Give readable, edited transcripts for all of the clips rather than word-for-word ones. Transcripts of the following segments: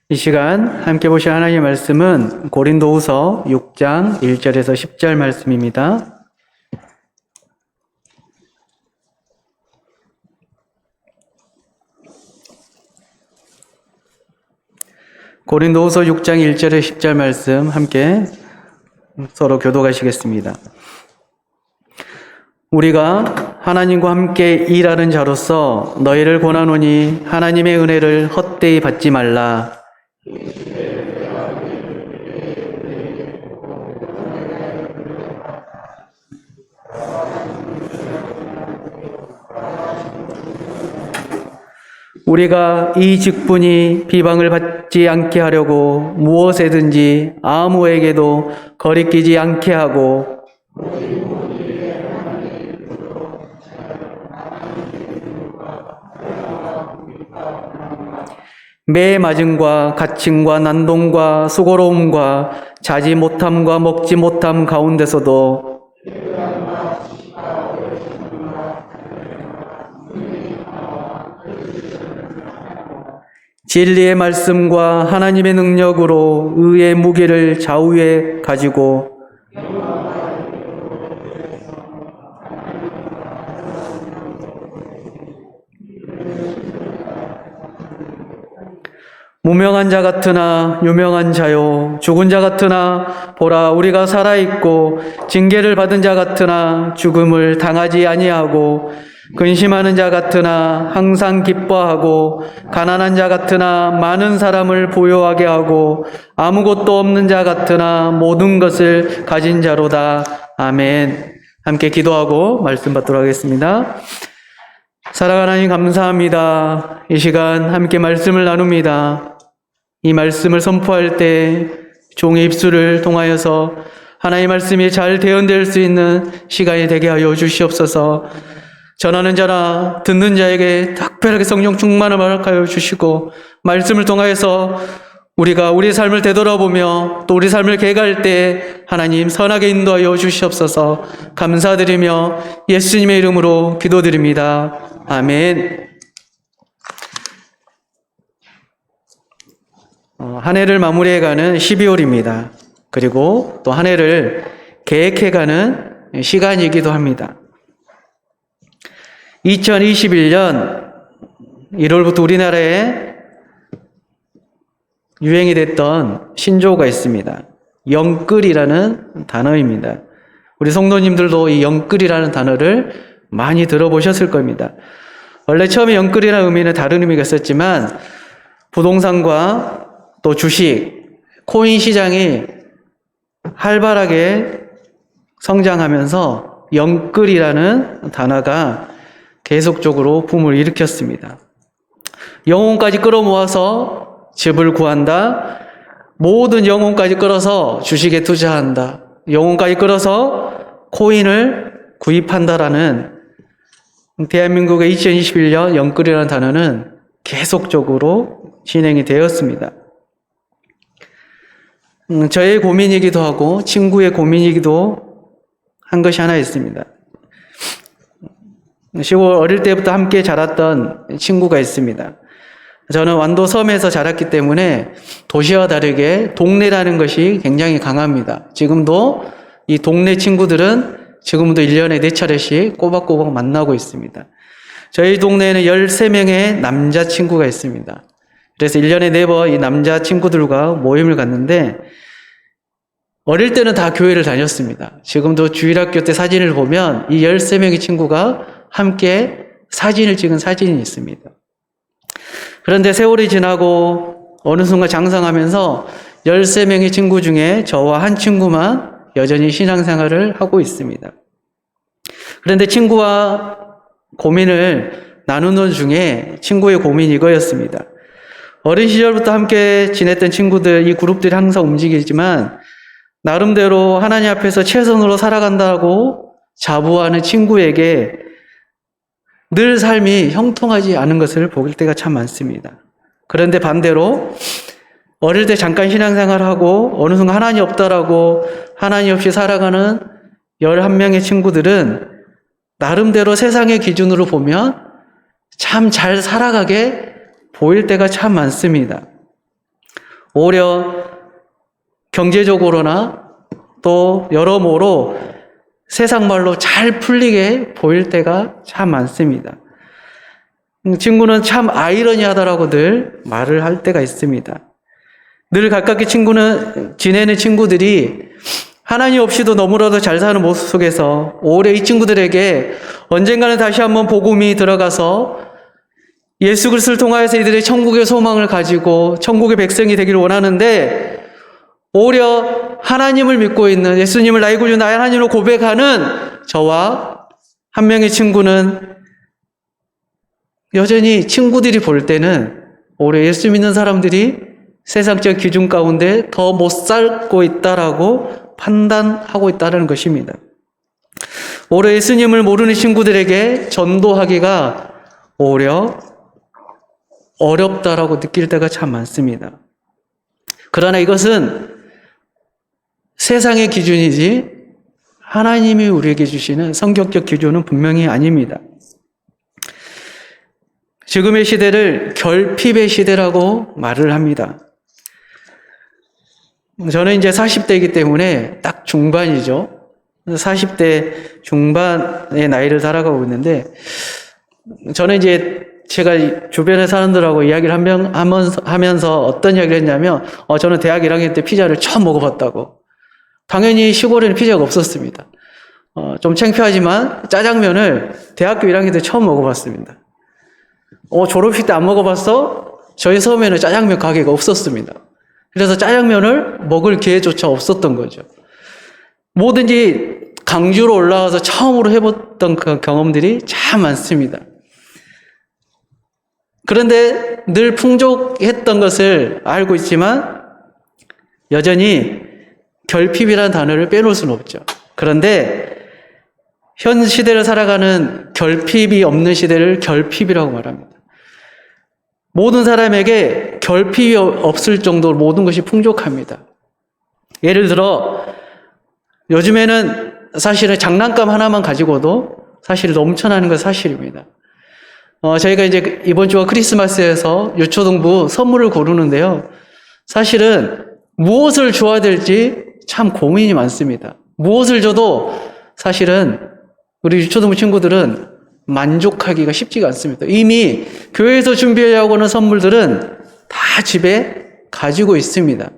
이 시간 함께 보실 하나님의 말씀은 고린도후서 6장 1절에서 10절 말씀입니다. 고린도후서 6장 1절에 10절 말씀 함께 서로 교독하시겠습니다. 우리가 하나님과 함께 일하는 자로서 너희를 권하노니 하나님의 은혜를 헛되이 받지 말라. 우리가 이 직분이 비방을 받지 않게 하려고 무엇에든지 아무에게도 거리끼지 않게 하고 매 맞음과 갇힘과 난동과 수고로움과 자지 못함과 먹지 못함 가운데서도 진리의 말씀과 하나님의 능력으로 의의 무게를 좌우에 가지고 무명한 자 같으나 유명한 자요 죽은 자 같으나 보라 우리가 살아있고 징계를 받은 자 같으나 죽음을 당하지 아니하고 근심하는 자 같으나 항상 기뻐하고 가난한 자 같으나 많은 사람을 부요하게 하고 아무것도 없는 자 같으나 모든 것을 가진 자로다. 아멘. 함께 기도하고 말씀 받도록 하겠습니다. 사랑하는 하나님 감사합니다. 이 시간 함께 말씀을 나눕니다. 이 말씀을 선포할 때 종의 입술을 통하여서 하나님의 말씀이 잘 대언될 수 있는 시간이 되게 하여 주시옵소서. 전하는 자나 듣는 자에게 특별하게 성령 충만을 허락하여 주시고 말씀을 통하여서 우리가 우리 삶을 되돌아보며 또 우리 삶을 개갈 때 하나님 선하게 인도하여 주시옵소서. 감사드리며 예수님의 이름으로 기도드립니다. 아멘. 한 해를 마무리해가는 12월입니다. 그리고 또 한 해를 계획해가는 시간이기도 합니다. 2021년 1월부터 우리나라에 유행이 됐던 신조어가 있습니다. 영끌이라는 단어입니다. 우리 성도님들도 이 영끌이라는 단어를 많이 들어보셨을 겁니다. 원래 처음에 영끌이라는 의미는 다른 의미가 있었지만 부동산과 또 주식, 코인 시장이 활발하게 성장하면서 영끌이라는 단어가 계속적으로 붐을 일으켰습니다. 영혼까지 끌어모아서 집을 구한다. 모든 영혼까지 끌어서 주식에 투자한다. 영혼까지 끌어서 코인을 구입한다라는 대한민국의 2021년 영끌이라는 단어는 계속적으로 진행이 되었습니다. 저의 고민이기도 하고 친구의 고민이기도 한 것이 하나 있습니다. 시골 어릴 때부터 함께 자랐던 친구가 있습니다. 저는 완도 섬에서 자랐기 때문에 도시와 다르게 동네라는 것이 굉장히 강합니다. 지금도 이 동네 친구들은 지금도 1년에 4차례씩 꼬박꼬박 만나고 있습니다. 저희 동네에는 13명의 남자친구가 있습니다. 그래서 1년에 4번 이 남자친구들과 모임을 갔는데 어릴 때는 다 교회를 다녔습니다. 지금도 주일학교 때 사진을 보면 이 13명의 친구가 함께 사진을 찍은 사진이 있습니다. 그런데 세월이 지나고 어느 순간 장성하면서 13명의 친구 중에 저와 한 친구만 여전히 신앙생활을 하고 있습니다. 그런데 친구와 고민을 나누는 중에 친구의 고민이 이거였습니다. 어린 시절부터 함께 지냈던 친구들, 이 그룹들이 항상 움직이지만 나름대로 하나님 앞에서 최선으로 살아간다고 자부하는 친구에게 늘 삶이 형통하지 않은 것을 볼 때가 참 많습니다. 그런데 반대로 어릴 때 잠깐 신앙생활하고 어느 순간 하나님 없다라고 하나님 없이 살아가는 11명의 친구들은 나름대로 세상의 기준으로 보면 참 잘 살아가게 보일 때가 참 많습니다. 오히려 경제적으로나 또 여러모로 세상 말로 잘 풀리게 보일 때가 참 많습니다. 친구는 참 아이러니하다라고 늘 말을 할 때가 있습니다. 늘 가깝게 지내는 친구들이 하나님 없이도 너무나도 잘 사는 모습 속에서 오히려 이 친구들에게 언젠가는 다시 한번 복음이 들어가서 예수 그리스도를 통하여서 이들의 천국의 소망을 가지고 천국의 백성이 되기를 원하는데, 오히려 하나님을 믿고 있는, 예수님을 나의 구주 나의 하나님으로 고백하는 저와 한 명의 친구는 여전히 친구들이 볼 때는 오히려 예수 믿는 사람들이 세상적 기준 가운데 더 못 살고 있다라고 판단하고 있다는 것입니다. 오히려 예수님을 모르는 친구들에게 전도하기가 오히려 어렵다라고 느낄 때가 참 많습니다. 그러나 이것은 세상의 기준이지 하나님이 우리에게 주시는 성경적 기준은 분명히 아닙니다. 지금의 시대를 결핍의 시대라고 말을 합니다. 저는 이제 40대이기 때문에 딱 중반이죠. 40대 중반의 나이를 살아가고 있는데, 저는 이제 제가 주변의 사람들하고 이야기를 하면서 어떤 이야기를 했냐면, 저는 대학 1학년 때 피자를 처음 먹어봤다고. 당연히 시골에는 피자가 없었습니다. 좀 창피하지만 짜장면을 대학교 1학년 때 처음 먹어봤습니다. 졸업식 때 안 먹어봤어? 저희 섬에는 짜장면 가게가 없었습니다. 그래서 짜장면을 먹을 기회조차 없었던 거죠. 뭐든지 강주로 올라가서 처음으로 해봤던 그 경험들이 참 많습니다. 그런데 늘 풍족했던 것을 알고 있지만 여전히 결핍이라는 단어를 빼놓을 수는 없죠. 그런데 현 시대를 살아가는 결핍이 없는 시대를 결핍이라고 말합니다. 모든 사람에게 결핍이 없을 정도로 모든 것이 풍족합니다. 예를 들어 요즘에는 사실은 장난감 하나만 가지고도 사실 넘쳐나는 건 사실입니다. 저희가 이제 이번 주가 크리스마스여서 유초등부 선물을 고르는데요. 사실은 무엇을 줘야 될지 참 고민이 많습니다. 무엇을 줘도 사실은 우리 유초등부 친구들은 만족하기가 쉽지가 않습니다. 이미 교회에서 준비하려고 하는 선물들은 다 집에 가지고 있습니다.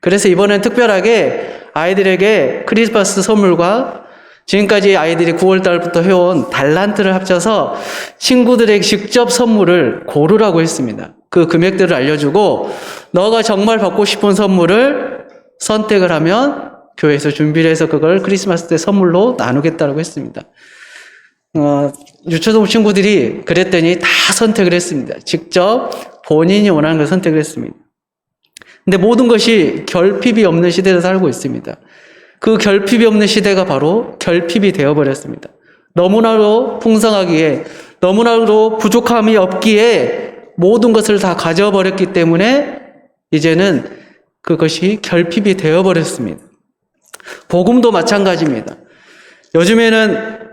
그래서 이번엔 특별하게 아이들에게 크리스마스 선물과 지금까지 아이들이 9월 달부터 해온 달란트를 합쳐서 친구들에게 직접 선물을 고르라고 했습니다. 그 금액들을 알려주고 너가 정말 받고 싶은 선물을 선택을 하면 교회에서 준비를 해서 그걸 크리스마스 때 선물로 나누겠다고 했습니다. 유초등 친구들이 그랬더니 다 선택을 했습니다. 직접 본인이 원하는 걸 선택을 했습니다. 근데 모든 것이 결핍이 없는 시대에 살고 있습니다. 그 결핍이 없는 시대가 바로 결핍이 되어버렸습니다. 너무나도 풍성하기에, 너무나도 부족함이 없기에 모든 것을 다 가져버렸기 때문에 이제는 그것이 결핍이 되어버렸습니다. 복음도 마찬가지입니다. 요즘에는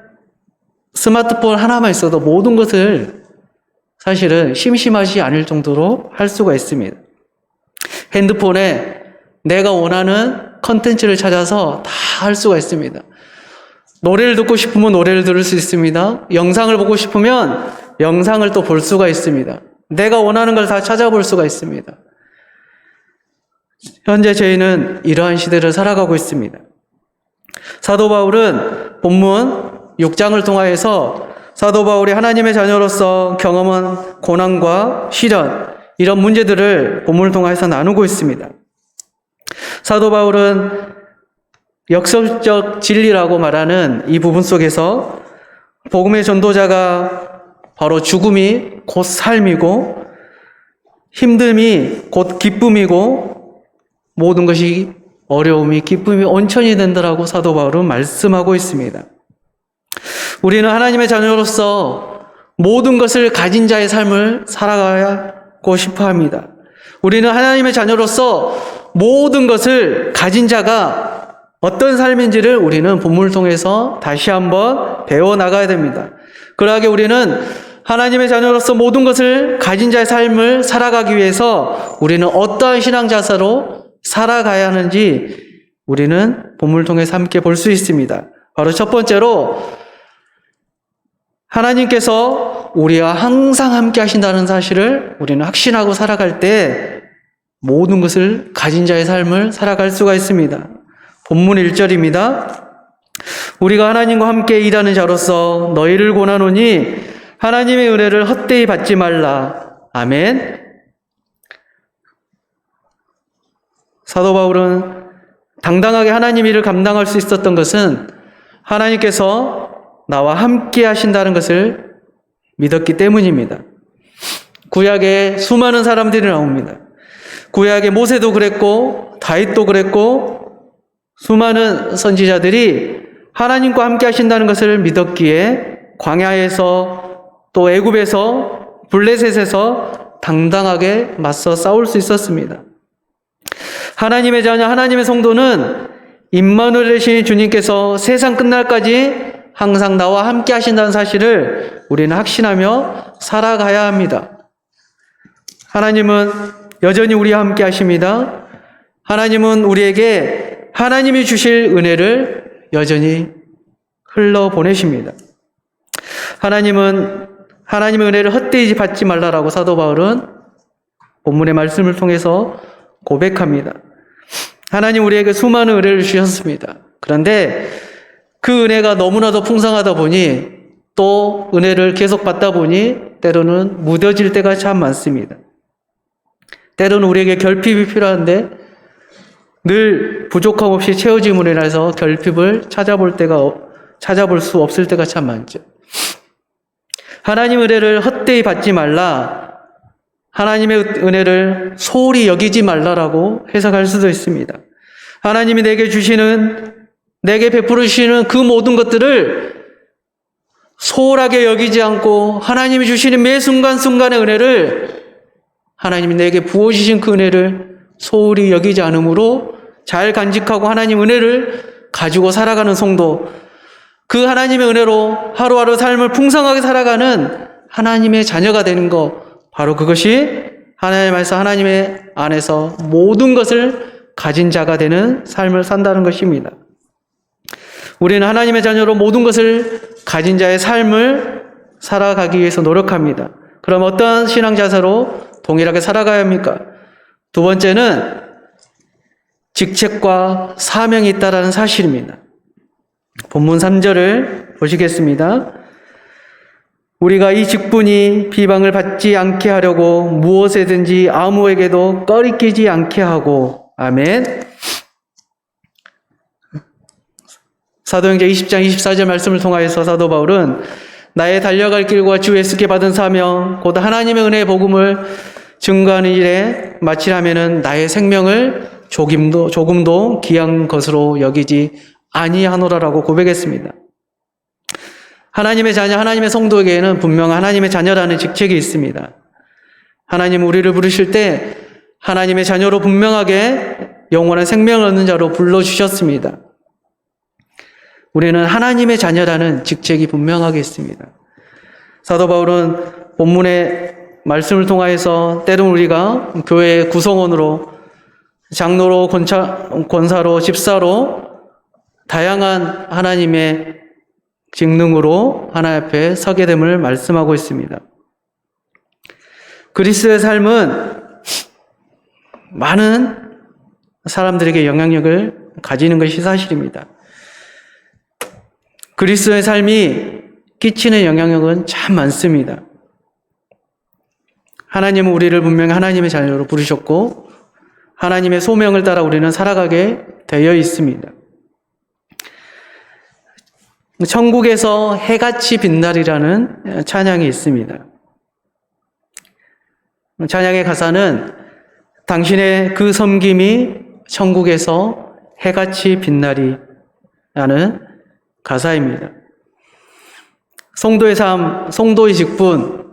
스마트폰 하나만 있어도 모든 것을 사실은 심심하지 않을 정도로 할 수가 있습니다. 핸드폰에 내가 원하는 컨텐츠를 찾아서 다 할 수가 있습니다. 노래를 듣고 싶으면 노래를 들을 수 있습니다. 영상을 보고 싶으면 영상을 또 볼 수가 있습니다. 내가 원하는 걸 다 찾아볼 수가 있습니다. 현재 저희는 이러한 시대를 살아가고 있습니다. 사도 바울은 본문 6장을 통하여서 사도 바울이 하나님의 자녀로서 경험한 고난과 시련, 이런 문제들을 본문을 통해서 나누고 있습니다. 사도 바울은 역설적 진리라고 말하는 이 부분 속에서 복음의 전도자가 바로 죽음이 곧 삶이고 힘듦이 곧 기쁨이고 모든 것이 어려움이 기쁨이 온천이 된다라고 사도 바울은 말씀하고 있습니다. 우리는 하나님의 자녀로서 모든 것을 가진 자의 삶을 살아가고 싶어 합니다. 우리는 하나님의 자녀로서 모든 것을 가진 자가 어떤 삶인지를 우리는 본문을 통해서 다시 한번 배워나가야 됩니다. 그러하게 우리는 하나님의 자녀로서 모든 것을 가진 자의 삶을 살아가기 위해서 우리는 어떠한 신앙자세로 살아가야 하는지 우리는 본문을 통해서 함께 볼 수 있습니다. 바로 첫 번째로 하나님께서 우리와 항상 함께 하신다는 사실을 우리는 확신하고 살아갈 때 모든 것을 가진 자의 삶을 살아갈 수가 있습니다. 본문 1절입니다. 우리가 하나님과 함께 일하는 자로서 너희를 권하노니 하나님의 은혜를 헛되이 받지 말라. 아멘. 사도 바울은 당당하게 하나님 일을 감당할 수 있었던 것은 하나님께서 나와 함께 하신다는 것을 믿었기 때문입니다. 구약에 수많은 사람들이 나옵니다. 구약에 모세도 그랬고 다윗도 그랬고 수많은 선지자들이 하나님과 함께 하신다는 것을 믿었기에 광야에서 또 애굽에서 블레셋에서 당당하게 맞서 싸울 수 있었습니다. 하나님의 자녀, 하나님의 성도는 임마누엘 되신 주님께서 세상 끝날까지 항상 나와 함께 하신다는 사실을 우리는 확신하며 살아가야 합니다. 하나님은 여전히 우리와 함께 하십니다. 하나님은 우리에게 하나님이 주실 은혜를 여전히 흘러보내십니다. 하나님은 하나님의 은혜를 헛되이 받지 말라라고 사도 바울은 본문의 말씀을 통해서 고백합니다. 하나님 우리에게 수많은 은혜를 주셨습니다. 그런데 그 은혜가 너무나도 풍성하다 보니 또 은혜를 계속 받다 보니 때로는 무뎌질 때가 참 많습니다. 때로는 우리에게 결핍이 필요한데 늘 부족함 없이 채워짐으로 인해서 결핍을 찾아볼 수 없을 때가 참 많죠. 하나님의 은혜를 헛되이 받지 말라. 하나님의 은혜를 소홀히 여기지 말라라고 해석할 수도 있습니다. 하나님이 내게 베풀어 주시는 그 모든 것들을 소홀하게 여기지 않고 하나님이 주시는 매 순간순간의 은혜를 하나님이 내게 부어주신 그 은혜를 소홀히 여기지 않으므로 잘 간직하고 하나님 은혜를 가지고 살아가는 성도, 그 하나님의 은혜로 하루하루 삶을 풍성하게 살아가는 하나님의 자녀가 되는 것, 바로 그것이 하나님께서 하나님의 안에서 모든 것을 가진 자가 되는 삶을 산다는 것입니다. 우리는 하나님의 자녀로 모든 것을 가진 자의 삶을 살아가기 위해서 노력합니다. 그럼 어떤 신앙 자세로 동일하게 살아가야 합니까? 두 번째는 직책과 사명이 있다는 사실입니다. 본문 3절을 보시겠습니다. 우리가 이 직분이 비방을 받지 않게 하려고 무엇에든지 아무에게도 꺼리끼지 않게 하고. 아멘. 사도행전 20장 24절 말씀을 통하여서 사도 바울은 나의 달려갈 길과 주 예수께 받은 사명 곧 하나님의 은혜의 복음을 증거하는 일에 마치라면은 나의 생명을 조금도 귀한 것으로 여기지 아니하노라라고 고백했습니다. 하나님의 자녀, 하나님의 성도에게는 분명 하나님의 자녀라는 직책이 있습니다. 하나님 우리를 부르실 때 하나님의 자녀로 분명하게 영원한 생명을 얻는 자로 불러주셨습니다. 우리는 하나님의 자녀라는 직책이 분명하게 있습니다. 사도 바울은 본문의 말씀을 통하여서 때론 우리가 교회의 구성원으로 장로로, 권사로, 집사로 다양한 하나님의 직능으로 하나님 앞에 서게 됨을 말씀하고 있습니다. 그리스도의 삶은 많은 사람들에게 영향력을 가지는 것이 사실입니다. 그리스도의 삶이 끼치는 영향력은 참 많습니다. 하나님은 우리를 분명히 하나님의 자녀로 부르셨고 하나님의 소명을 따라 우리는 살아가게 되어 있습니다. 천국에서 해같이 빛나리라는 찬양이 있습니다. 찬양의 가사는 당신의 그 섬김이 천국에서 해같이 빛나리라는 가사입니다. 성도의 삶, 성도의 직분,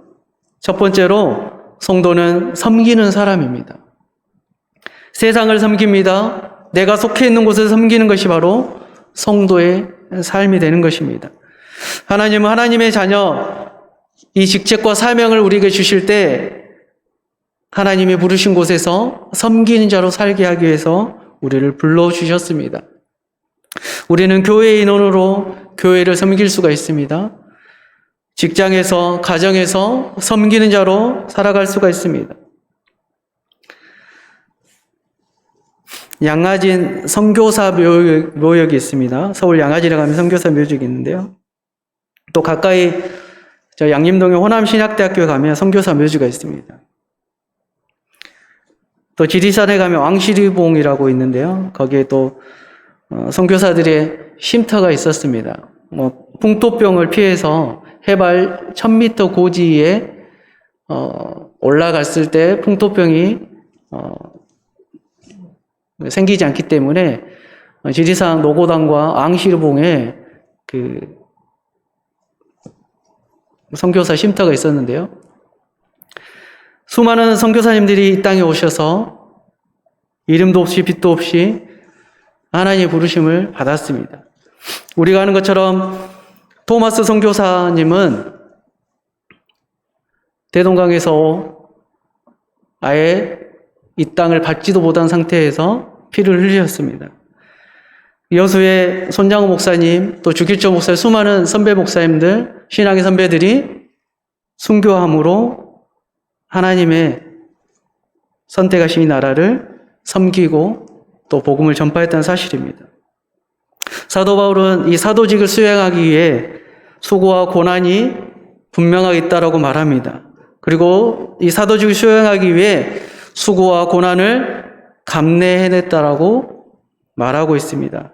첫 번째로 성도는 섬기는 사람입니다. 세상을 섬깁니다. 내가 속해 있는 곳을 섬기는 것이 바로 성도의 삶이 되는 것입니다. 하나님은 하나님의 자녀, 이 직책과 사명을 우리에게 주실 때 하나님이 부르신 곳에서 섬기는 자로 살게 하기 위해서 우리를 불러주셨습니다. 우리는 교회 인원으로 교회를 섬길 수가 있습니다. 직장에서, 가정에서 섬기는 자로 살아갈 수가 있습니다. 양아진 선교사 묘역이 있습니다. 서울 양아진에 가면 선교사 묘역이 있는데요. 또 가까이 저 양림동의 호남신학대학교에 가면 선교사 묘지가 있습니다. 또 지리산에 가면 왕시리봉이라고 있는데요. 거기에 또 선교사들의 쉼터가 있었습니다. 풍토병을 피해서 해발 1000m 고지에 올라갔을 때 풍토병이 생기지 않기 때문에 지리산 노고단과 왕시리봉에 그 선교사 쉼터가 있었는데요. 수많은 선교사님들이 이 땅에 오셔서 이름도 없이 빛도 없이 하나님의 부르심을 받았습니다. 우리가 아는 것처럼 토마스 선교사님은 대동강에서 아예 이 땅을 받지도 못한 상태에서 피를 흘리셨습니다. 여수의 손장호 목사님, 또 주길조 목사, 수많은 선배 목사님들, 신앙의 선배들이 순교함으로 하나님의 선택하신 이 나라를 섬기고 또 복음을 전파했다는 사실입니다. 사도 바울은 이 사도직을 수행하기 위해 수고와 고난이 분명하게 있다라고 말합니다. 그리고 이 사도직을 수행하기 위해 수고와 고난을 감내해냈다라고 말하고 있습니다.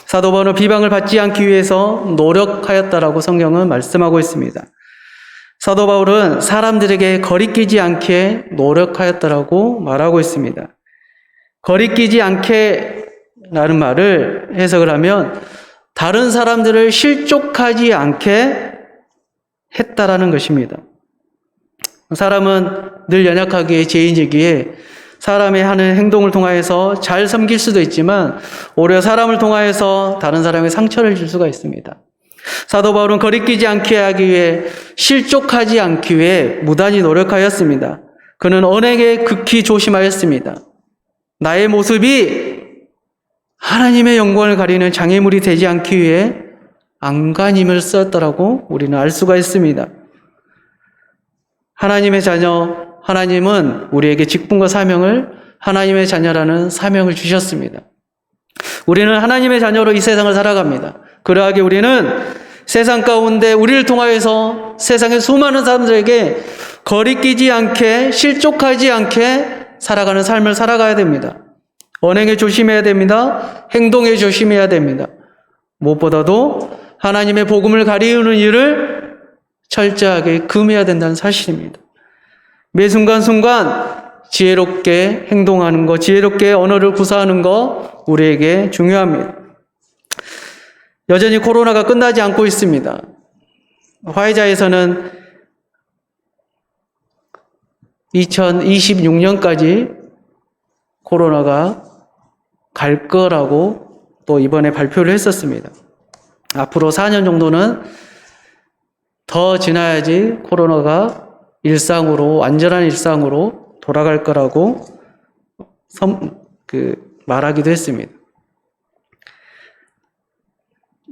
사도 바울은 비방을 받지 않기 위해서 노력하였다라고 성경은 말씀하고 있습니다. 사도 바울은 사람들에게 거리끼지 않게 노력하였다라고 말하고 있습니다. 거리끼지 않게라는 말을 해석을 하면 다른 사람들을 실족하지 않게 했다라는 것입니다. 사람은 늘 연약하기에 죄인이기에 사람의 하는 행동을 통하여서 잘 섬길 수도 있지만 오히려 사람을 통하여서 다른 사람에게 상처를 줄 수가 있습니다. 사도 바울은 거리끼지 않게 하기 위해 실족하지 않기 위해 무단히 노력하였습니다. 그는 언행에 극히 조심하였습니다. 나의 모습이 하나님의 영광을 가리는 장애물이 되지 않기 위해 안간힘을 썼더라고 우리는 알 수가 있습니다. 하나님의 자녀, 하나님은 우리에게 직분과 사명을 하나님의 자녀라는 사명을 주셨습니다. 우리는 하나님의 자녀로 이 세상을 살아갑니다. 그러하게 우리는 세상 가운데 우리를 통하여서 세상의 수많은 사람들에게 거리끼지 않게 실족하지 않게 살아가는 삶을 살아가야 됩니다. 언행에 조심해야 됩니다. 행동에 조심해야 됩니다. 무엇보다도 하나님의 복음을 가리우는 일을 철저하게 금해야 된다는 사실입니다. 매 순간순간 지혜롭게 행동하는 것, 지혜롭게 언어를 구사하는 것 우리에게 중요합니다. 여전히 코로나가 끝나지 않고 있습니다. 화이자에서는 2026년까지 코로나가 갈 거라고 또 이번에 발표를 했었습니다. 앞으로 4년 정도는 더 지나야지 코로나가 일상으로, 완전한 일상으로 돌아갈 거라고 말하기도 했습니다.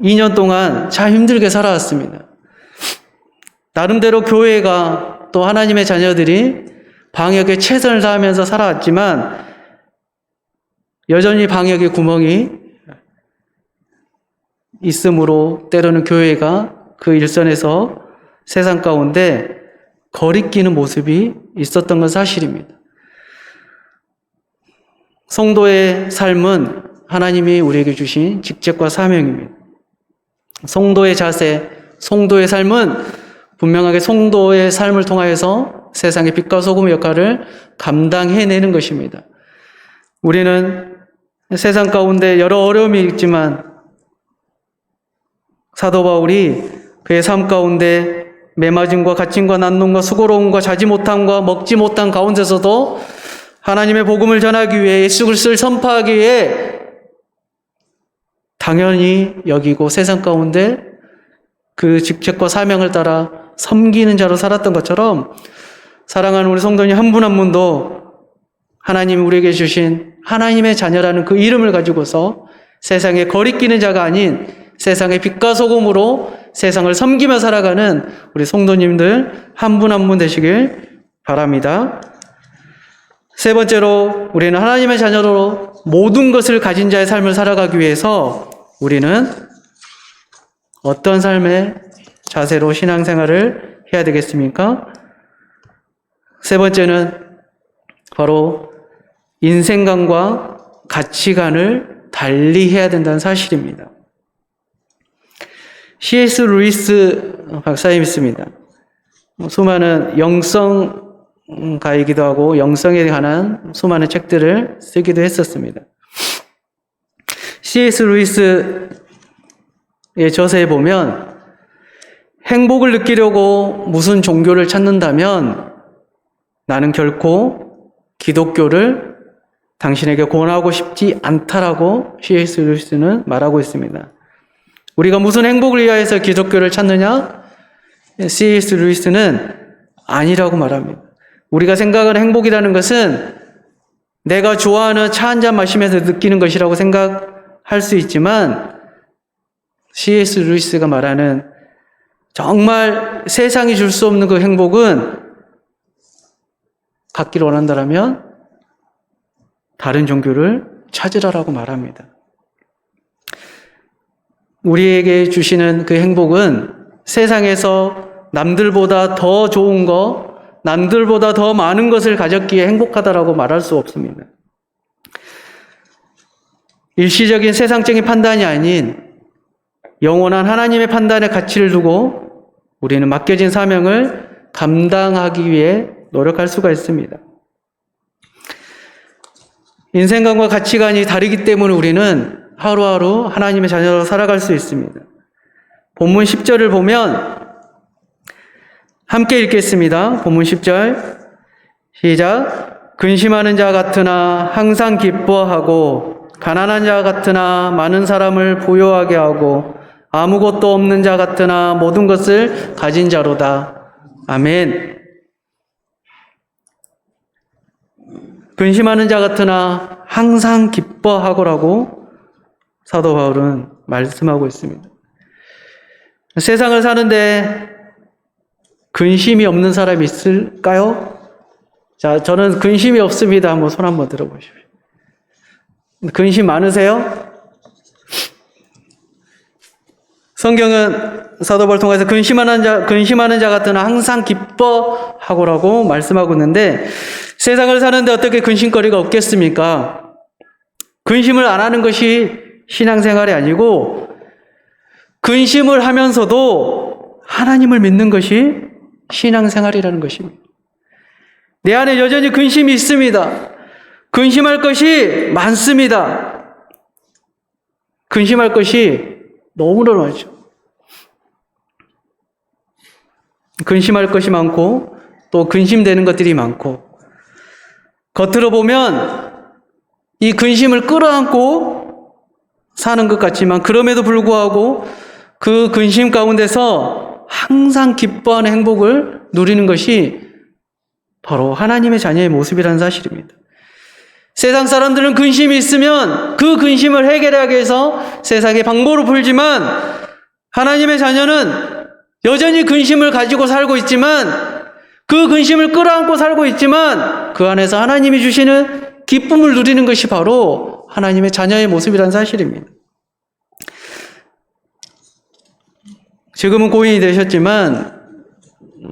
2년 동안 참 힘들게 살아왔습니다. 나름대로 교회가 또 하나님의 자녀들이 방역에 최선을 다하면서 살아왔지만 여전히 방역의 구멍이 있으므로 때로는 교회가 그 일선에서 세상 가운데 거리끼는 모습이 있었던 건 사실입니다. 성도의 삶은 하나님이 우리에게 주신 직책과 사명입니다. 성도의 자세, 성도의 삶은 분명하게 성도의 삶을 통하여서 세상의 빛과 소금의 역할을 감당해내는 것입니다. 우리는 세상 가운데 여러 어려움이 있지만 사도 바울이 그의 삶 가운데 매맞음과 갇힘과 난놈과 수고로움과 자지 못함과 먹지 못한 가운데서도 하나님의 복음을 전하기 위해 예수 그리스도를 선포하기 위해 당연히 여기고 세상 가운데 그 직책과 사명을 따라 섬기는 자로 살았던 것처럼 사랑하는 우리 성도님 한 분 한 분도 하나님이 우리에게 주신 하나님의 자녀라는 그 이름을 가지고서 세상에 거리끼는 자가 아닌 세상의 빛과 소금으로 세상을 섬기며 살아가는 우리 성도님들 한 분 한 분 되시길 바랍니다. 세 번째로 우리는 하나님의 자녀로 모든 것을 가진 자의 삶을 살아가기 위해서 우리는 어떤 삶의 자세로 신앙생활을 해야 되겠습니까? 세 번째는 바로 인생관과 가치관을 달리 해야 된다는 사실입니다. C.S. 루이스 박사님이 있습니다. 수많은 영성가이기도 하고 영성에 관한 수많은 책들을 쓰기도 했었습니다. C.S. 루이스의 저서에 보면 행복을 느끼려고 무슨 종교를 찾는다면 나는 결코 기독교를 당신에게 권하고 싶지 않다라고 C.S. 루이스는 말하고 있습니다. 우리가 무슨 행복을 위하여서 기독교를 찾느냐? C.S. 루이스는 아니라고 말합니다. 우리가 생각하는 행복이라는 것은 내가 좋아하는 차 한 잔 마시면서 느끼는 것이라고 생각할 수 있지만 C.S. 루이스가 말하는 정말 세상이 줄 수 없는 그 행복은 갖기를 원한다면 다른 종교를 찾으라라고 말합니다. 우리에게 주시는 그 행복은 세상에서 남들보다 더 좋은 것, 남들보다 더 많은 것을 가졌기에 행복하다라고 말할 수 없습니다. 일시적인 세상적인 판단이 아닌 영원한 하나님의 판단의 가치를 두고 우리는 맡겨진 사명을 감당하기 위해 노력할 수가 있습니다. 인생관과 가치관이 다르기 때문에 우리는 하루하루 하나님의 자녀로 살아갈 수 있습니다. 본문 10절을 보면 함께 읽겠습니다. 본문 10절 시작. 근심하는 자 같으나 항상 기뻐하고 가난한 자 같으나 많은 사람을 부요하게 하고 아무것도 없는 자 같으나 모든 것을 가진 자로다. 아멘. 근심하는 자 같으나 항상 기뻐하고라고 사도 바울은 말씀하고 있습니다. 세상을 사는데 근심이 없는 사람이 있을까요? 자, 저는 근심이 없습니다. 한번 손 한번 들어보십시오. 근심 많으세요? 성경은 사도 바울 통해서 근심하는 자 같으나 항상 기뻐하고라고 말씀하고 있는데 세상을 사는데 어떻게 근심거리가 없겠습니까? 근심을 안 하는 것이 신앙생활이 아니고 근심을 하면서도 하나님을 믿는 것이 신앙생활이라는 것입니다. 내 안에 여전히 근심이 있습니다. 근심할 것이 많습니다. 근심할 것이 너무나 많죠. 근심할 것이 많고 또 근심되는 것들이 많고 겉으로 보면 이 근심을 끌어안고 사는 것 같지만 그럼에도 불구하고 그 근심 가운데서 항상 기뻐하는 행복을 누리는 것이 바로 하나님의 자녀의 모습이라는 사실입니다. 세상 사람들은 근심이 있으면 그 근심을 해결하기 위해서 세상의 방법으로 풀지만 하나님의 자녀는 여전히 근심을 가지고 살고 있지만 그 근심을 끌어안고 살고 있지만 그 안에서 하나님이 주시는 기쁨을 누리는 것이 바로 하나님의 자녀의 모습이라는 사실입니다. 지금은 고인이 되셨지만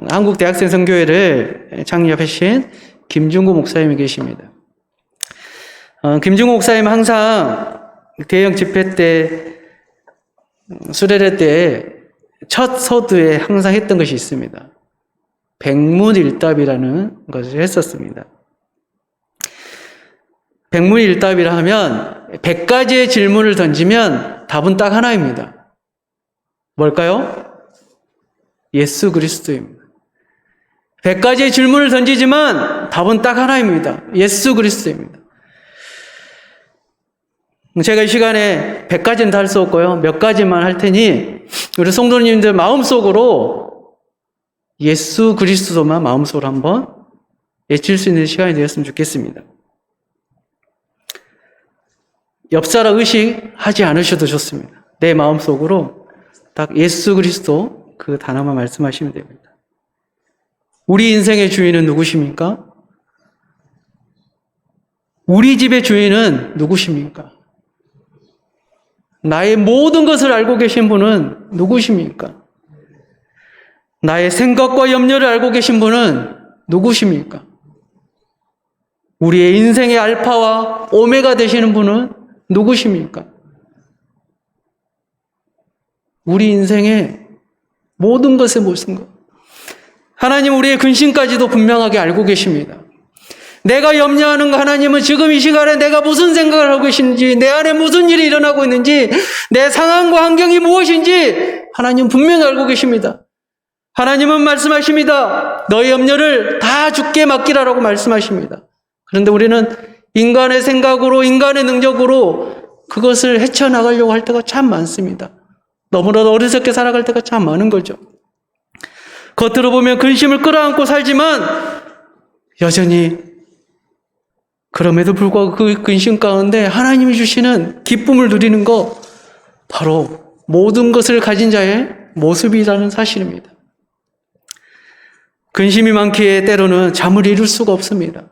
한국 대학생 선교회를 창립하신 김중구 목사님이 계십니다. 김중구 목사님은 항상 대형 집회 때, 수련회 때 첫 서두에 항상 했던 것이 있습니다. 백문일답이라는 것을 했었습니다. 백문일답이라 하면 100가지의 질문을 던지면 답은 딱 하나입니다. 뭘까요? 예수 그리스도입니다. 100가지의 질문을 던지지만 답은 딱 하나입니다. 예수 그리스도입니다. 제가 이 시간에 100가지는 다 할 수 없고요. 몇 가지만 할 테니 우리 성도님들 마음속으로 예수 그리스도만 마음속으로 한번 외칠 수 있는 시간이 되었으면 좋겠습니다. 옆사람 의식하지 않으셔도 좋습니다. 내 마음속으로 딱 예수 그리스도 그 단어만 말씀하시면 됩니다. 우리 인생의 주인은 누구십니까? 우리 집의 주인은 누구십니까? 나의 모든 것을 알고 계신 분은 누구십니까? 나의 생각과 염려를 알고 계신 분은 누구십니까? 우리의 인생의 알파와 오메가 되시는 분은 누구십니까? 우리 인생의 모든 것의 모든 것. 하나님 우리의 근심까지도 분명하게 알고 계십니다. 내가 염려하는 거 하나님은 지금 이 시간에 내가 무슨 생각을 하고 계신지, 내 안에 무슨 일이 일어나고 있는지, 내 상황과 환경이 무엇인지 하나님 분명히 알고 계십니다. 하나님은 말씀하십니다. 너의 염려를 다 주께 맡기라라고 말씀하십니다. 그런데 우리는 인간의 생각으로, 인간의 능력으로 그것을 헤쳐나가려고 할 때가 참 많습니다. 너무나도 어리석게 살아갈 때가 참 많은 거죠. 겉으로 보면 근심을 끌어안고 살지만 여전히 그럼에도 불구하고 그 근심 가운데 하나님이 주시는 기쁨을 누리는 것, 바로 모든 것을 가진 자의 모습이라는 사실입니다. 근심이 많기에 때로는 잠을 이룰 수가 없습니다.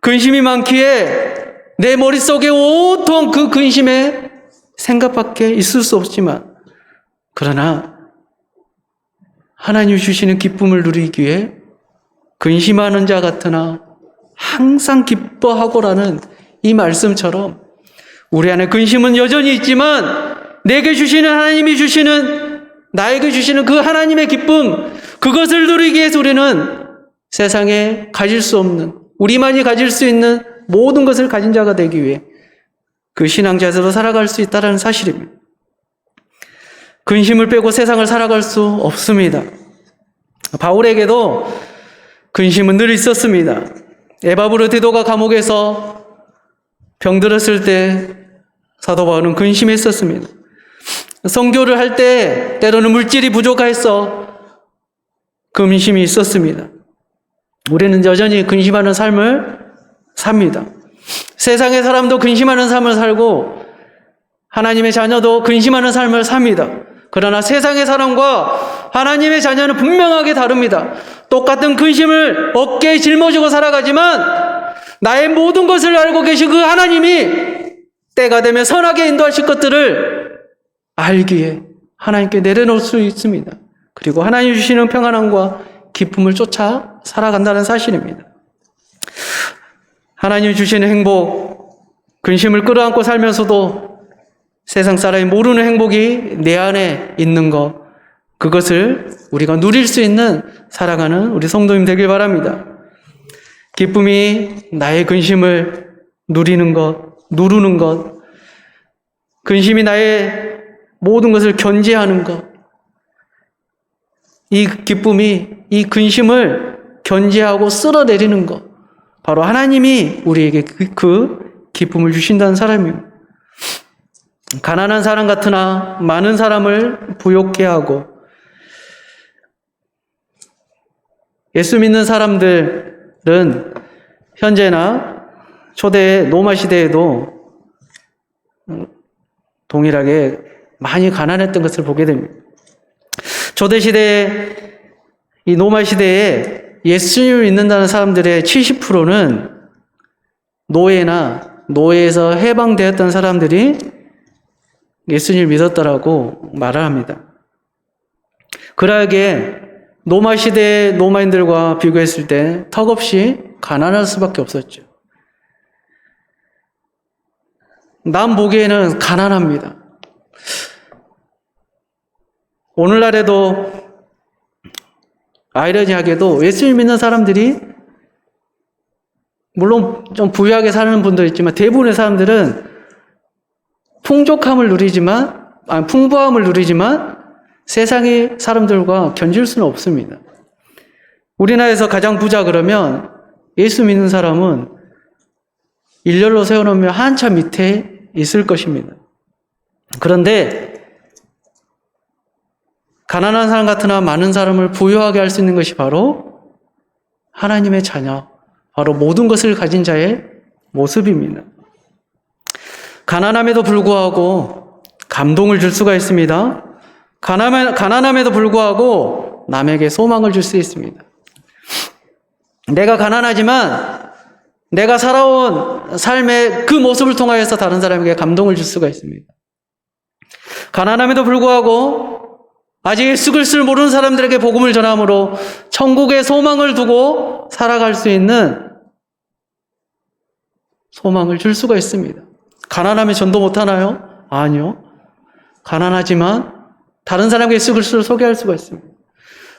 근심이 많기에 내 머릿속에 온통 그 근심의 생각밖에 있을 수 없지만, 그러나 하나님이 주시는 기쁨을 누리기 위해 근심하는 자 같으나 항상 기뻐하고라는 이 말씀처럼 우리 안에 근심은 여전히 있지만 내게 주시는 하나님이 주시는, 나에게 주시는 그 하나님의 기쁨, 그것을 누리기 위해서 우리는 세상에 가질 수 없는, 우리만이 가질 수 있는 모든 것을 가진 자가 되기 위해 그 신앙자세로 살아갈 수 있다는 사실입니다. 근심을 빼고 세상을 살아갈 수 없습니다. 바울에게도 근심은 늘 있었습니다. 에바브로 디도가 감옥에서 병들었을 때 사도 바울은 근심했었습니다. 선교를 할 때 때로는 물질이 부족해서 근심이 있었습니다. 우리는 여전히 근심하는 삶을 삽니다. 세상의 사람도 근심하는 삶을 살고 하나님의 자녀도 근심하는 삶을 삽니다. 그러나 세상의 사람과 하나님의 자녀는 분명하게 다릅니다. 똑같은 근심을 어깨에 짊어지고 살아가지만 나의 모든 것을 알고 계신 그 하나님이 때가 되면 선하게 인도하실 것들을 알기에 하나님께 내려놓을 수 있습니다. 그리고 하나님 주시는 평안함과 기쁨을 쫓아 살아간다는 사실입니다. 하나님 주시는 행복, 근심을 끌어안고 살면서도 세상 사람이 모르는 행복이 내 안에 있는 것, 그것을 우리가 누릴 수 있는 살아가는 우리 성도님 되길 바랍니다. 기쁨이 나의 근심을 누리는 것, 누르는 것, 근심이 나의 모든 것을 견제하는 것, 이 기쁨이 이 근심을 견제하고 쓸어내리는 것, 바로 하나님이 우리에게 그 기쁨을 주신다는 사람입니다. 가난한 사람 같으나 많은 사람을 부욕해 하고, 예수 믿는 사람들은 현재나 초대 로마 시대에도 동일하게 많이 가난했던 것을 보게 됩니다. 초대 시대에, 이 로마 시대에 예수님을 믿는다는 사람들의 70%는 노예에서 해방되었던 사람들이 예수님을 믿었다라고 말을 합니다. 그러하기에 로마 시대의 로마인들과 비교했을 때 턱없이 가난할 수밖에 없었죠. 남 보기에는 가난합니다. 오늘날에도 아이러니하게도 예수를 믿는 사람들이, 물론 좀 부유하게 사는 분도 있지만 대부분의 사람들은 풍족함을 누리지만, 풍부함을 누리지만 세상의 사람들과 견줄 수는 없습니다. 우리나라에서 가장 부자 그러면 예수 믿는 사람은 일렬로 세워놓으면 한참 밑에 있을 것입니다. 그런데 가난한 사람 같으나 많은 사람을 부유하게 할 수 있는 것이 바로 하나님의 자녀, 바로 모든 것을 가진 자의 모습입니다. 가난함에도 불구하고 감동을 줄 수가 있습니다. 가난함에도 불구하고 남에게 소망을 줄 수 있습니다. 내가 가난하지만 내가 살아온 삶의 그 모습을 통하여서 다른 사람에게 감동을 줄 수가 있습니다. 가난함에도 불구하고 아직 예수 그리스도를 모르는 사람들에게 복음을 전함으로 천국의 소망을 두고 살아갈 수 있는 소망을 줄 수가 있습니다. 가난하면 전도 못하나요? 아니요. 가난하지만 다른 사람에게 예수 그리스도를 소개할 수가 있습니다.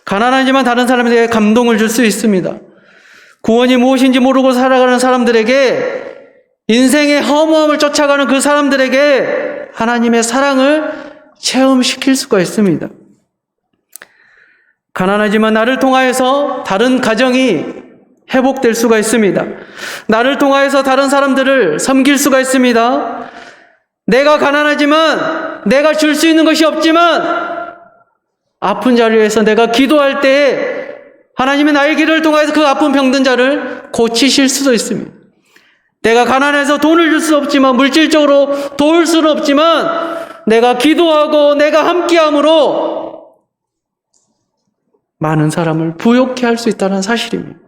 가난하지만 다른 사람에게 감동을 줄 수 있습니다. 구원이 무엇인지 모르고 살아가는 사람들에게, 인생의 허무함을 쫓아가는 그 사람들에게 하나님의 사랑을 체험시킬 수가 있습니다. 가난하지만 나를 통하여서 다른 가정이 회복될 수가 있습니다. 나를 통하여서 다른 사람들을 섬길 수가 있습니다. 내가 가난하지만, 내가 줄 수 있는 것이 없지만, 아픈 자를 위해서 내가 기도할 때에 하나님이 나의 기도를 통해서 그 아픈 병든 자를 고치실 수도 있습니다. 내가 가난해서 돈을 줄 수 없지만, 물질적으로 도울 수는 없지만, 내가 기도하고 내가 함께함으로 많은 사람을 부욕해 할 수 있다는 사실입니다.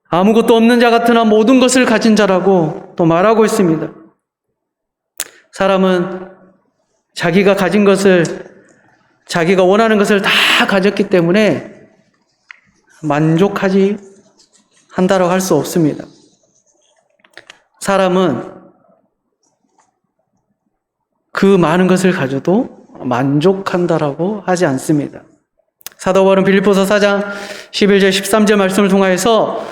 아무것도 없는 자 같으나 모든 것을 가진 자라고 또 말하고 있습니다. 사람은 자기가 가진 것을, 자기가 원하는 것을 다 가졌기 때문에 만족하지 한다라고 할 수 없습니다. 사람은 그 많은 것을 가져도 만족한다라고 하지 않습니다. 사도 바울은 빌립보서 4장 11절 13절 말씀을 통하여서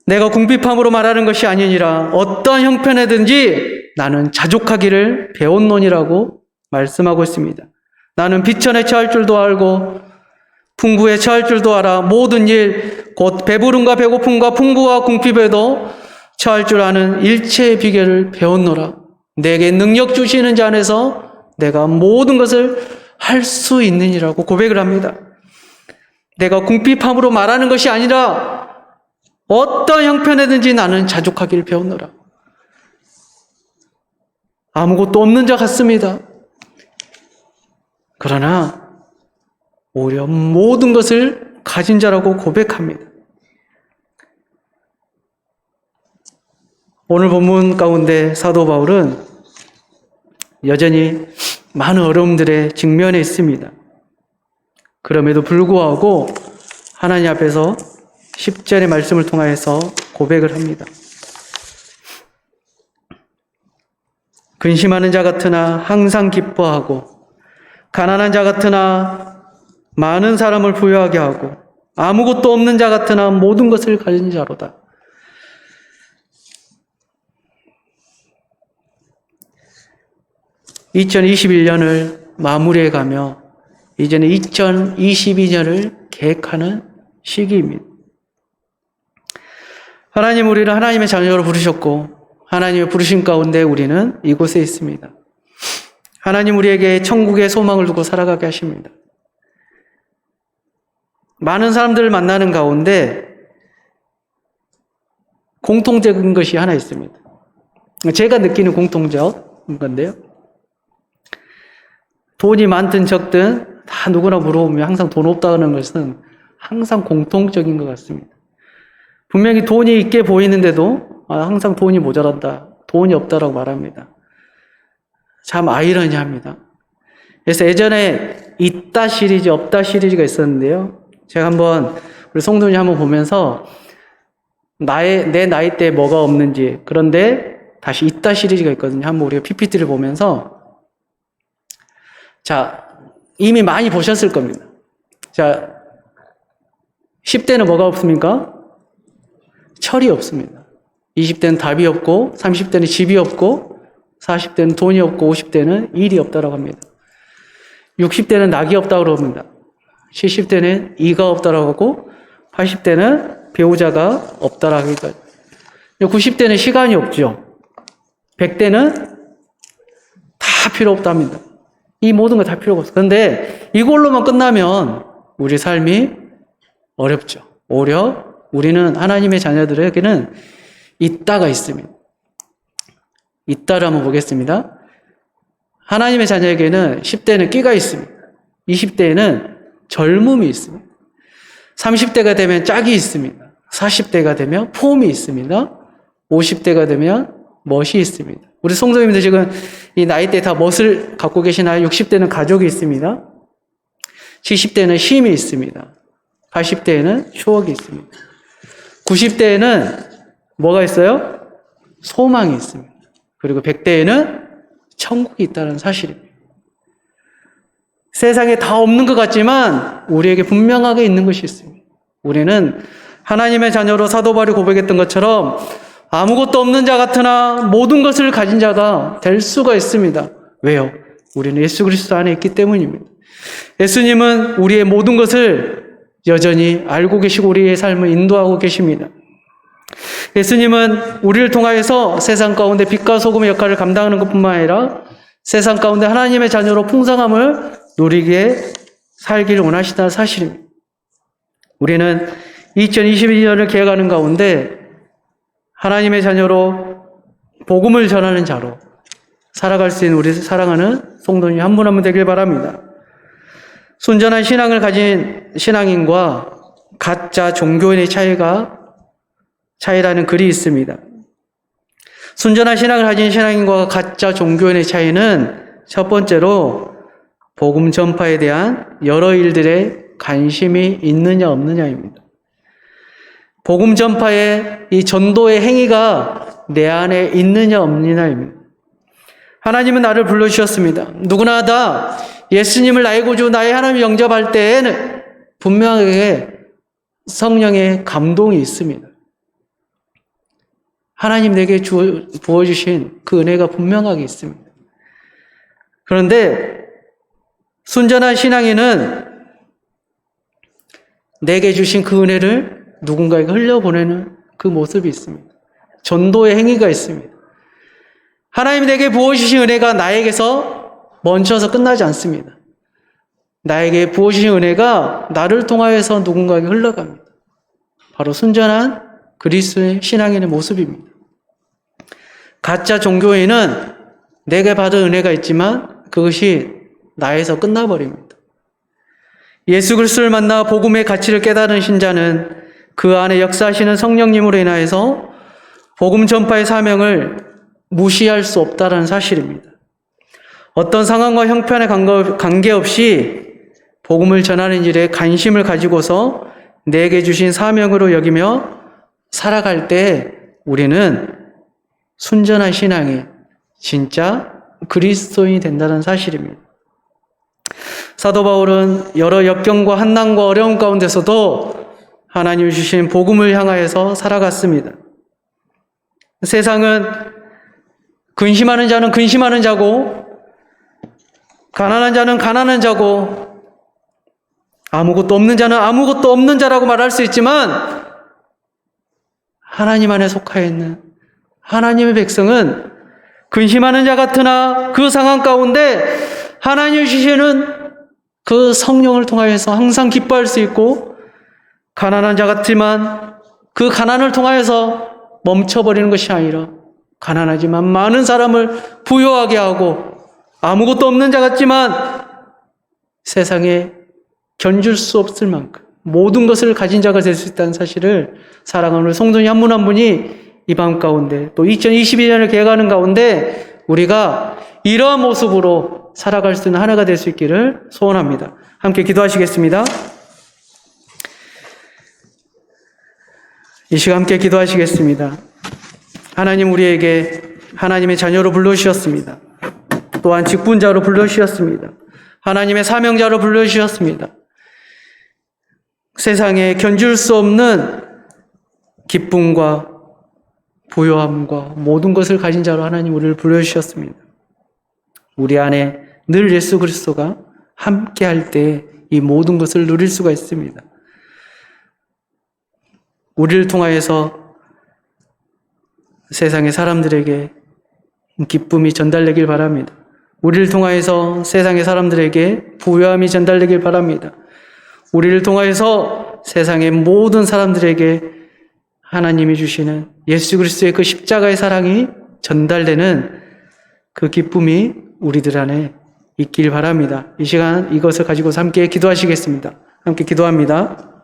내가 궁핍함으로 말하는 것이 아니니라 어떠한 형편에든지 나는 자족하기를 배웠노니라고 말씀하고 있습니다. 나는 비천에 처할 줄도 알고 풍부에 처할 줄도 알아. 모든 일, 곧 배부름과 배고픔과 풍부와 궁핍에도 처할 줄 아는 일체의 비결을 배웠노라. 내게 능력 주시는 자 안에서 내가 모든 것을 할 수 있느니라고 고백을 합니다. 내가 궁핍함으로 말하는 것이 아니라 어떤 형편에든지 나는 자족하기를 배웠노라. 아무것도 없는 자 같습니다. 그러나 오히려 모든 것을 가진 자라고 고백합니다. 오늘 본문 가운데 사도 바울은 여전히 많은 어려움들에 직면해 있습니다. 그럼에도 불구하고 하나님 앞에서 10절의 말씀을 통하여서 고백을 합니다. 근심하는 자 같으나 항상 기뻐하고 가난한 자 같으나 많은 사람을 부유하게 하고 아무것도 없는 자 같으나 모든 것을 가진 자로다. (2021년을) 마무리해 가며 이제는 2022년을 계획하는 시기입니다. 하나님 우리를 하나님의 자녀로 부르셨고 하나님의 부르심 가운데 우리는 이곳에 있습니다. 하나님 우리에게 천국의 소망을 두고 살아가게 하십니다. 많은 사람들을 만나는 가운데 공통적인 것이 하나 있습니다. 제가 느끼는 공통적인 건데요. 돈이 많든 적든 다 누구나 물어보면 항상 돈 없다는 것은 항상 공통적인 것 같습니다. 분명히 돈이 있게 보이는데도 항상 돈이 모자란다, 돈이 없다라고 말합니다. 참 아이러니합니다. 그래서 예전에 있다 시리즈, 없다 시리즈가 있었는데요. 제가 한번 우리 성도님 한번 보면서 내 나이 때 뭐가 없는지, 그런데 다시 있다 시리즈가 있거든요. 한번 우리가 PPT를 보면서 자, 이미 많이 보셨을 겁니다. 자, 10대는 뭐가 없습니까? 철이 없습니다. 20대는 답이 없고, 30대는 집이 없고, 40대는 돈이 없고, 50대는 일이 없다고 합니다. 60대는 낙이 없다고 합니다. 70대는 이가 없다고 하고, 80대는 배우자가 없다고 하니까, 90대는 시간이 없죠. 100대는 다 필요 없답니다. 이 모든 거 다 필요가 없어. 그런데 이걸로만 끝나면 우리 삶이 어렵죠. 오히려 우리는 하나님의 자녀들에게는 있다가 있습니다. 있다를 한번 보겠습니다. 하나님의 자녀에게는 10대는 끼가 있습니다. 20대에는 젊음이 있습니다. 30대가 되면 짝이 있습니다. 40대가 되면 폼이 있습니다. 50대가 되면 멋이 있습니다. 우리 성도님들 지금 이 나이대 다 멋을 갖고 계시나요? 60대는 가족이 있습니다. 70대는 쉼이 있습니다. 80대에는 추억이 있습니다. 90대에는 뭐가 있어요? 소망이 있습니다. 그리고 100대에는 천국이 있다는 사실입니다. 세상에 다 없는 것 같지만 우리에게 분명하게 있는 것이 있습니다. 우리는 하나님의 자녀로 사도 바울이 고백했던 것처럼 아무것도 없는 자 같으나 모든 것을 가진 자가 될 수가 있습니다. 왜요? 우리는 예수 그리스도 안에 있기 때문입니다. 예수님은 우리의 모든 것을 여전히 알고 계시고 우리의 삶을 인도하고 계십니다. 예수님은 우리를 통하여서 세상 가운데 빛과 소금의 역할을 감당하는 것뿐만 아니라 세상 가운데 하나님의 자녀로 풍성함을 누리게 살기를 원하시다는 사실입니다. 우리는 2022년을 계획하는 가운데 하나님의 자녀로 복음을 전하는 자로 살아갈 수 있는 우리 사랑하는 성도님 한 분 한 분 되길 바랍니다. 순전한 신앙을 가진 신앙인과 가짜 종교인의 차이라는 글이 있습니다. 순전한 신앙을 가진 신앙인과 가짜 종교인의 차이는 첫 번째로 복음 전파에 대한 여러 일들에 관심이 있느냐 없느냐입니다. 복음 전파의 이 전도의 행위가 내 안에 있느냐 없느냐입니다. 하나님은 나를 불러주셨습니다. 누구나 다 예수님을 나의 구주, 나의 하나님 영접할 때에는 분명하게 성령의 감동이 있습니다. 하나님 내게 부어주신 그 은혜가 분명하게 있습니다. 그런데 순전한 신앙인은 내게 주신 그 은혜를 누군가에게 흘려보내는 그 모습이 있습니다. 전도의 행위가 있습니다. 하나님 내게 부어주신 은혜가 나에게서 멈춰서 끝나지 않습니다. 나에게 부어주신 은혜가 나를 통하여서 누군가에게 흘러갑니다. 바로 순전한 그리스도의 신앙인의 모습입니다. 가짜 종교인은 내게 받은 은혜가 있지만 그것이 나에서 끝나버립니다. 예수 그리스도를 만나 복음의 가치를 깨달은 신자는 그 안에 역사하시는 성령님으로 인하여서 복음 전파의 사명을 무시할 수 없다는 사실입니다. 어떤 상황과 형편에 관계없이 복음을 전하는 일에 관심을 가지고서 내게 주신 사명으로 여기며 살아갈 때 우리는 순전한 신앙이 진짜 그리스도인이 된다는 사실입니다. 사도 바울은 여러 역경과 환난과 어려움 가운데서도 하나님이 주신 복음을 향하여서 살아갔습니다. 세상은 근심하는 자는 근심하는 자고 가난한 자는 가난한 자고 아무것도 없는 자는 아무것도 없는 자라고 말할 수 있지만 하나님 안에 속하여 있는 하나님의 백성은 근심하는 자 같으나 그 상황 가운데 하나님이 주시는 그 성령을 통하여서 항상 기뻐할 수 있고 가난한 자 같지만 그 가난을 통하여서 멈춰버리는 것이 아니라 가난하지만 많은 사람을 부유하게 하고 아무것도 없는 자 같지만 세상에 견줄 수 없을 만큼 모든 것을 가진 자가 될 수 있다는 사실을 사랑하는 성도님 한 분 한 분이 이 밤 가운데 또 2022년을 계획하는 가운데 우리가 이러한 모습으로 살아갈 수 있는 하나가 될 수 있기를 소원합니다. 함께 기도하시겠습니다. 이 시간 함께 기도하시겠습니다. 하나님 우리에게 하나님의 자녀로 불러주셨습니다. 또한 직분자로 불러주셨습니다. 하나님의 사명자로 불러주셨습니다. 세상에 견줄 수 없는 기쁨과 부요함과 모든 것을 가진 자로 하나님 우리를 불러주셨습니다. 우리 안에 늘 예수 그리스도가 함께 할 때 이 모든 것을 누릴 수가 있습니다. 우리를 통하여서 세상의 사람들에게 기쁨이 전달되길 바랍니다. 우리를 통하여서 세상의 사람들에게 부요함이 전달되길 바랍니다. 우리를 통하여서 세상의 모든 사람들에게 하나님이 주시는 예수 그리스도의 그 십자가의 사랑이 전달되는 그 기쁨이 우리들 안에 있길 바랍니다. 이 시간 이것을 가지고 함께 기도하시겠습니다. 함께 기도합니다.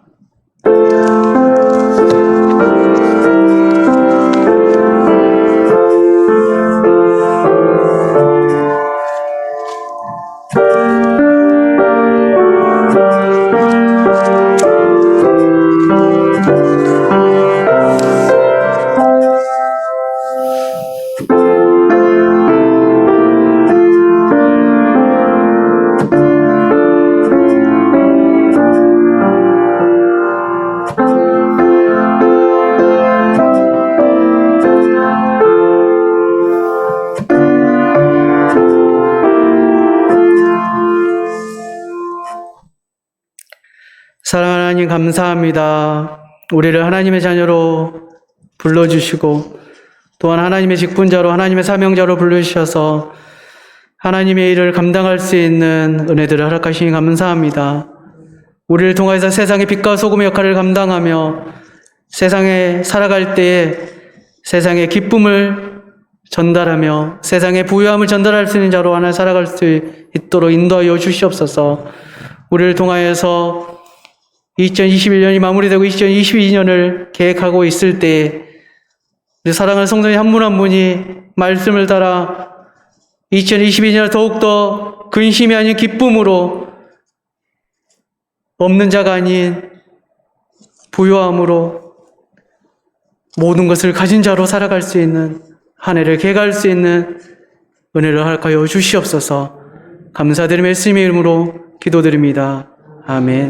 사랑하는 하나님 감사합니다. 우리를 하나님의 자녀로 불러주시고 또한 하나님의 직분자로 하나님의 사명자로 불러주셔서 하나님의 일을 감당할 수 있는 은혜들을 허락하시니 감사합니다. 우리를 통해서 세상의 빛과 소금의 역할을 감당하며 세상에 살아갈 때에 세상의 기쁨을 전달하며 세상의 부유함을 전달할 수 있는 자로 하나 살아갈 수 있도록 인도하여 주시옵소서. 우리를 통하여서 2021년이 마무리되고 2022년을 계획하고 있을 때에 우리 사랑하는 성도님 한 분 한 분이 말씀을 따라 2022년을 더욱더 근심이 아닌 기쁨으로 없는 자가 아닌 부요함으로 모든 것을 가진 자로 살아갈 수 있는 한 해를 계획할 수 있는 은혜를 허락하여 주시옵소서. 감사드리며 예수님의 이름으로 기도드립니다. 아멘.